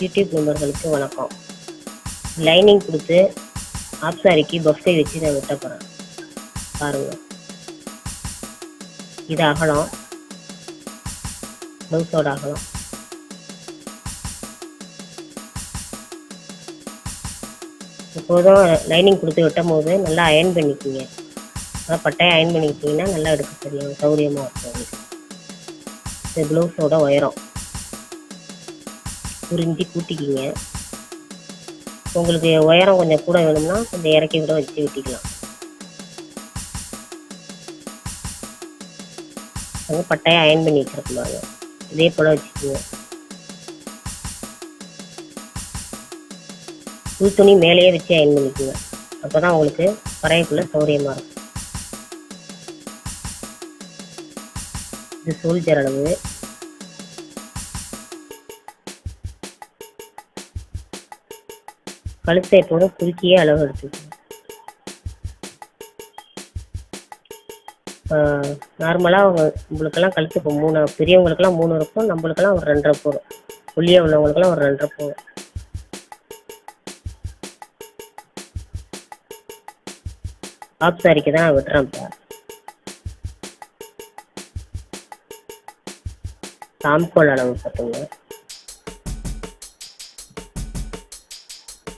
YouTube நண்பர்களுக்கு வணக்கம். Lining கொடுத்து ஆப் சாரிக்கு பஃப் கை வச்சு நான் வெட்ட போகிறேன். பாருங்கள், இது அகலம், ப்ளவுஸோட அகலம். இப்போதும் லைனிங் கொடுத்து வெட்டும் போது நல்லா அயன் பண்ணிக்கிங்க. நல்லா பட்டையாக அயன் பண்ணிக்கிட்டிங்கன்னா நல்லா எடுக்க சரியாக சௌகரியமாக இருக்கும் உங்களுக்கு. இது ப்ளவுஸோட உயரம் 1 இன்ச்சு கூட்டிக்கிங்க. உங்களுக்கு உயரம் கொஞ்சம் கூட வேணும்னா கொஞ்சம் இறக்கி கூட வச்சு வெட்டிக்கலாம். அது பட்டையாக அயன் பண்ணி வச்சுருக்கோம். இதே போல் வச்சுக்கோங்க. புது துணி மேலேயே வச்சு அயன் பண்ணிக்கோங்க. அப்போ தான் உங்களுக்கு வரையக்குள்ளே சௌகரியமாக இருக்கும். இது சோல்ஜர் அளவு. கழுத்தை எப்போதும் குறுக்கியே அளவு எடுத்துக்கணும். நார்மலாக உங்களுக்கெல்லாம் கழுத்து இப்போ 3, பெரியவங்களுக்கெல்லாம் 3 இருக்கும், நம்மளுக்கெல்லாம் ஒரு 2.5 போடும். ஒல்லியாக உள்ளவங்களுக்கெல்லாம் ஒரு 2.5 போடும். ஆப் சாரிக்கு தான் வெட்டுறேன். இப்போ சாம்கோல் அளவு பார்த்துங்க.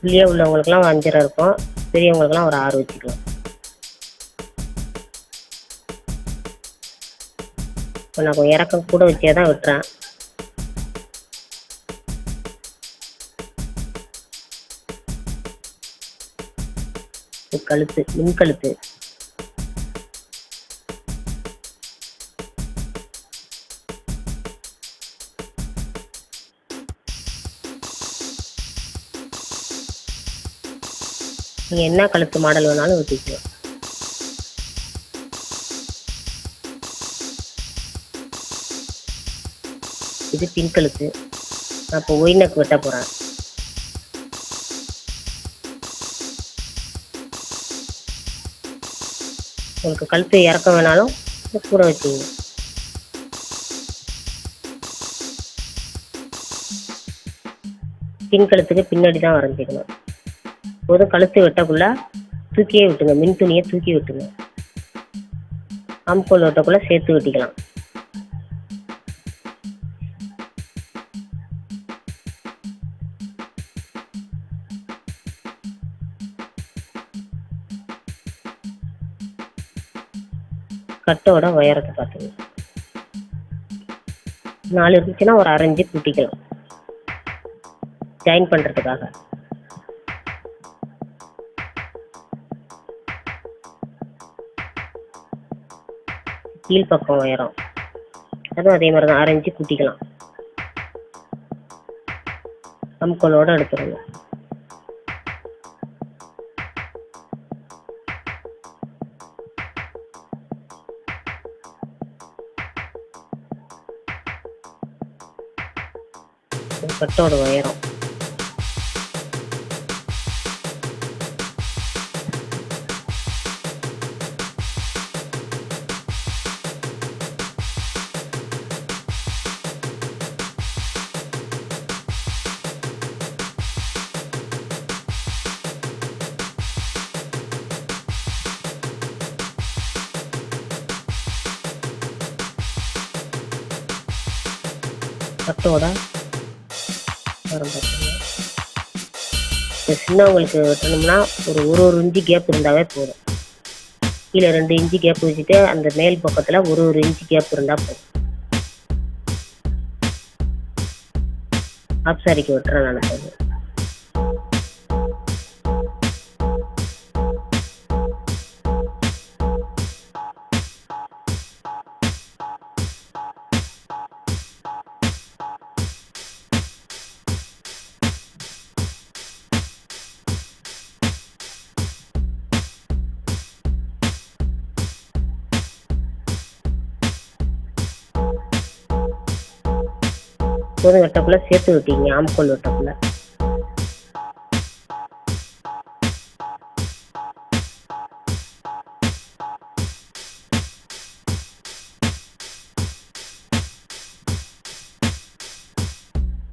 ஒல்லியாக உள்ளவங்களுக்கெல்லாம் ஒரு 5.5 இருக்கும், பெரியவங்களுக்கெல்லாம் ஒரு 6 வச்சுக்கலாம். இப்போ நான் கொஞ்சம் இறக்கம் கூட வச்சே தான் வெட்டுறேன். கழுத்து மின்கழுத்து நீங்கள் என்ன கழுத்து மாடல் வேணாலும் வெட்டிக்கலாம். இது பின் கழுத்து. நான் இப்போ ஒயினக்கு வெட்ட போகிறேன். உங்களுக்கு கழுத்து இறக்க வேணாலும் கூட வச்சுங்க. பின் கழுத்துக்கு பின்னாடி தான் வரைஞ்சிக்கணும். போதும் கழுத்து வெட்டக்குள்ள தூக்கியே விட்டுங்க. மின் துணியை தூக்கி விட்டுங்க. ஆம்கோல் வெட்டக்குள்ள சேர்த்து வெட்டிக்கலாம். கட்டோட உயரத்தை பார்த்துங்க. 4 இருந்துச்சுன்னா ஒரு 1/2 இன்ச்சு கூட்டிக்கலாம் ஜாயின் பண்ணுறதுக்காக. கீழ்ப்பக்கம் உயரம் அதுவும் அதே மாதிரி தான் 1/2 இன்ச்சு கூட்டிக்கலாம். ஆம்கோலோட எடுத்துருங்க. கட்டோட உயரம் கட்டோட சின்னவங்களுக்கு வெட்டணும்னா ஒரு இன்ச்சு கேப் இருந்தாவே போதும். கீழே 2 இன்ச்சு கேப் வச்சுட்டு அந்த மேல் பக்கத்தில் ஒரு இன்ச்சு கேப் இருந்தால் போதும். ஆப் சாரிக்கு வெட்டுறேன் நினைப்பது. போதும் வெட்டக்குள்ள சேர்த்து விட்டீங்க. ஆம்கோல் வெட்டக்குள்ள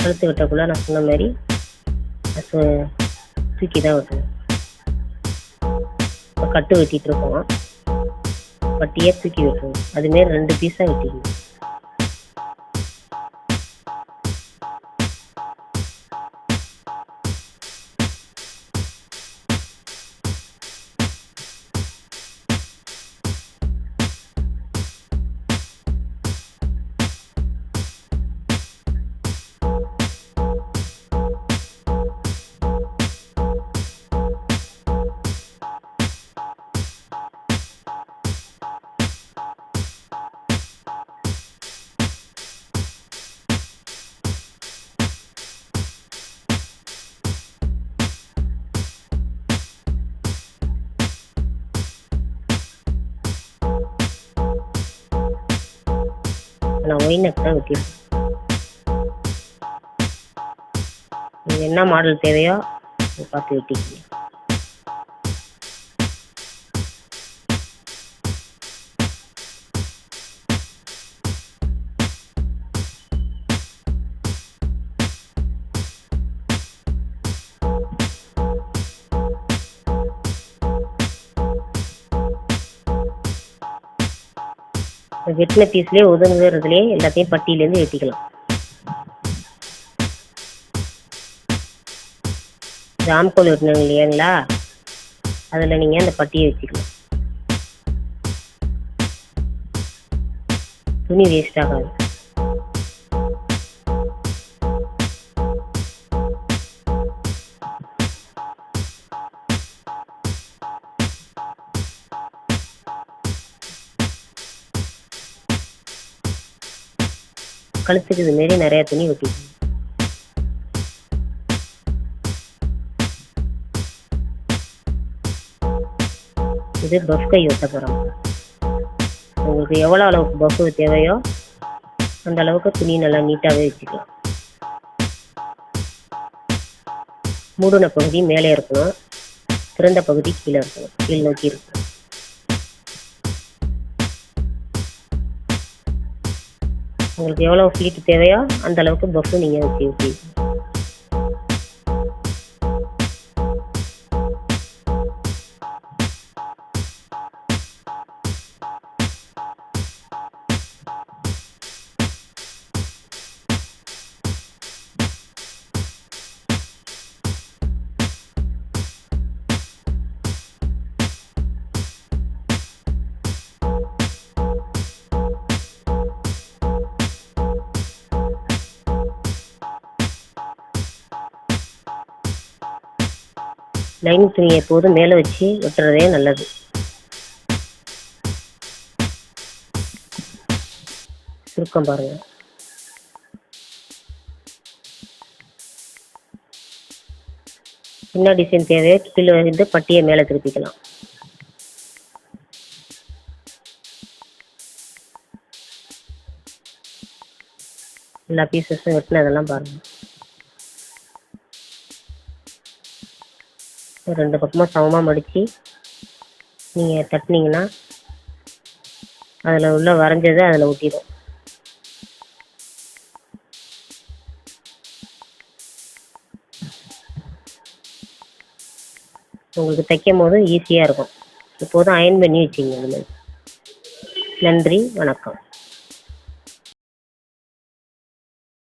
கழுத்து வெட்டக்குள்ள நான் சொன்ன மாதிரி தூக்கி தான் வெட்டணும். இப்போ கட்டு வெட்டிட்டு இருக்கோம், பட்டியை தூக்கி வெட்டணும். அதுமாரி 2 பீஸாக வெட்டிக்கணும். நான் ஒய் நெக் தான் வெட்டியிருக்கேன். நீங்கள் என்ன மாடல் தேவையோ அதை பார்த்து வெட்டிக்கிங்க. வெட்டின பீஸ்லேயே ஒதுங்குறதுலேயே எல்லாத்தையும் பட்டியிலேருந்து வெட்டிக்கலாம். ஜாம்கோல் வெட்டினது இல்லையாங்களா, அதில் நீங்கள் அந்த பட்டியை வச்சுக்கலாம். துணி வேஸ்ட் ஆகாது. கழுத்துக்கு இது மாரி நிறையா துணி வெட்டிக்கணும். இது பஃப் கை வெட்ட போகிறோம். உங்களுக்கு எவ்வளோ அளவுக்கு பஃப் தேவையோ அந்த அளவுக்கு துணி நல்லா நீட்டாகவே வச்சுக்கலாம். மூடின பகுதி மேலே இருக்கணும், திறந்த பகுதி கீழே இருக்கணும், கீழ் நோக்கி இருக்கணும். உங்களுக்கு எவ்வளோ ஃப்ளீட் தேவையோ அந்த அளவுக்கு பஃப்பு நீங்கள் வச்சு லைனிங் துணியை எப்போதும் மேலே வச்சு வெட்டுறதே நல்லது. சுருக்கம் பாருங்கள். என்ன டிசைன் தேவையோ கீழே வந்து பட்டியை மேலே திருப்பிக்கலாம். எல்லா பீசஸும் வெட்டினதெல்லாம் பாருங்கள். 2 பக்கமும் சமமாக மடித்து நீங்கள் தட்டினீங்கன்னா அதில் உள்ள வரைஞ்சது அதில் ஒட்டிடும். உங்களுக்கு தைக்கும் போது ஈஸியாக இருக்கும். இப்போதும் அயன் பண்ணி வச்சிங்க. நன்றி, வணக்கம்.